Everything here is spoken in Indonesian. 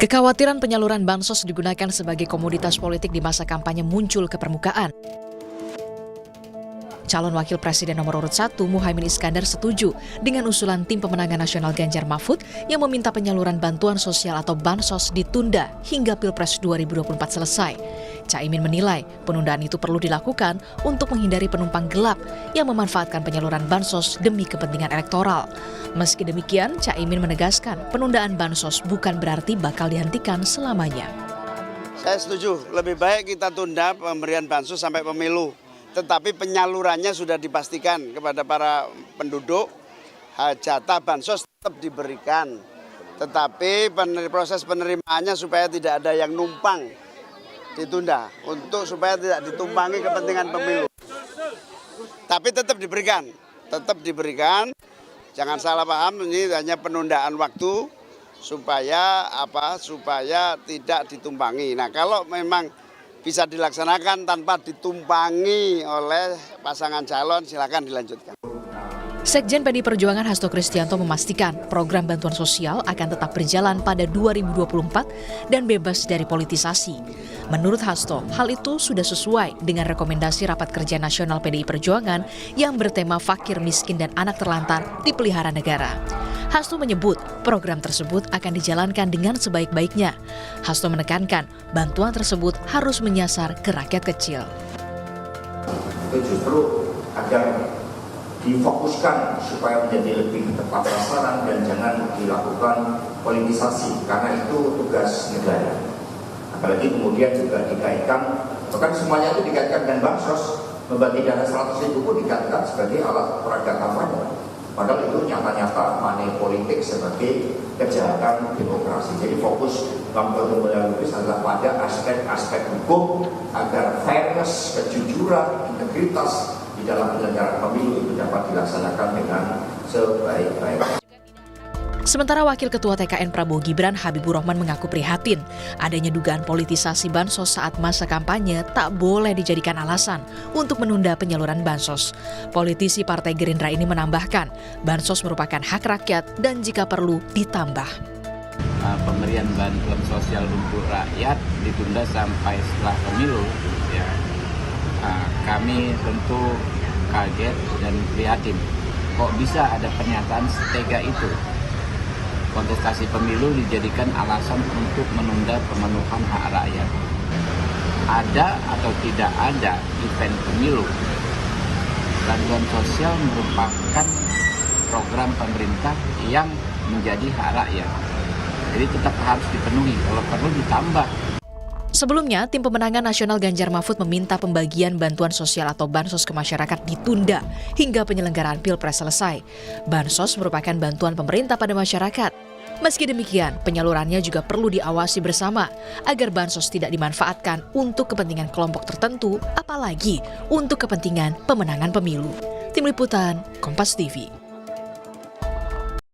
Kekhawatiran penyaluran bansos digunakan sebagai komoditas politik di masa kampanye muncul ke permukaan. Calon Wakil Presiden nomor urut 1 Muhaimin Iskandar setuju dengan usulan Tim Pemenangan Nasional Ganjar Mahfud yang meminta penyaluran bantuan sosial atau bansos ditunda hingga Pilpres 2024 selesai. Caimin menilai penundaan itu perlu dilakukan untuk menghindari penumpang gelap yang memanfaatkan penyaluran bansos demi kepentingan elektoral. Meski demikian, Caimin menegaskan penundaan bansos bukan berarti bakal dihentikan selamanya. Saya setuju, lebih baik kita tunda pemberian bansos sampai pemilu. Tetapi penyalurannya sudah dipastikan kepada para penduduk, jatah bansos tetap diberikan. Tetapi proses penerimaannya supaya tidak ada yang numpang ditunda, untuk supaya tidak ditumpangi kepentingan pemilu. Tapi tetap diberikan. Jangan salah paham, ini hanya penundaan waktu supaya tidak ditumpangi. Nah, kalau memang bisa dilaksanakan tanpa ditumpangi oleh pasangan calon, silakan dilanjutkan. Sekjen PDI Perjuangan Hasto Kristianto memastikan program bantuan sosial akan tetap berjalan pada 2024 dan bebas dari politisasi. Menurut Hasto, hal itu sudah sesuai dengan rekomendasi Rapat Kerja Nasional PDI Perjuangan yang bertema fakir, miskin, dan anak terlantar dipelihara negara. Hasto menyebut program tersebut akan dijalankan dengan sebaik-baiknya. Hasto menekankan bantuan tersebut harus menyasar ke rakyat kecil. Itu justru agar difokuskan supaya menjadi lebih tepat sasaran dan jangan dilakukan politisasi, karena itu tugas negara. Apalagi kemudian juga dikaitkan, bahkan semuanya itu dikaitkan dengan bansos, membagi dana 100.000 pun dikaitkan sebagai alat peraga kampanye. Padahal itu nyata-nyata money politik sebagai kejahatan demokrasi. Jadi fokus Bang Pembangunan Lubis adalah pada aspek-aspek hukum agar fairness, kejujuran, integritas di dalam penyelenggaraan pemilu itu dapat dilaksanakan dengan sebaik-baiknya. Sementara Wakil Ketua TKN Prabowo Gibran Habibur Rahman mengaku prihatin adanya dugaan politisasi bansos saat masa kampanye tak boleh dijadikan alasan untuk menunda penyaluran bansos. Politisi Partai Gerindra ini menambahkan, bansos merupakan hak rakyat dan jika perlu ditambah. Pemberian bantuan sosial untuk rakyat ditunda sampai setelah pemilu, ya, kami tentu kaget dan prihatin. Kok bisa ada pernyataan setega itu? Kontestasi pemilu dijadikan alasan untuk menunda pemenuhan hak rakyat. Ada atau tidak ada event pemilu, bantuan sosial merupakan program pemerintah yang menjadi hak rakyat. Jadi tetap harus dipenuhi, kalau perlu ditambah. Sebelumnya, Tim Pemenangan Nasional Ganjar Mahfud meminta pembagian bantuan sosial atau bansos ke masyarakat ditunda hingga penyelenggaraan Pilpres selesai. Bansos merupakan bantuan pemerintah pada masyarakat. Meski demikian, penyalurannya juga perlu diawasi bersama agar bansos tidak dimanfaatkan untuk kepentingan kelompok tertentu, apalagi untuk kepentingan pemenangan pemilu. Tim Liputan, Kompas TV.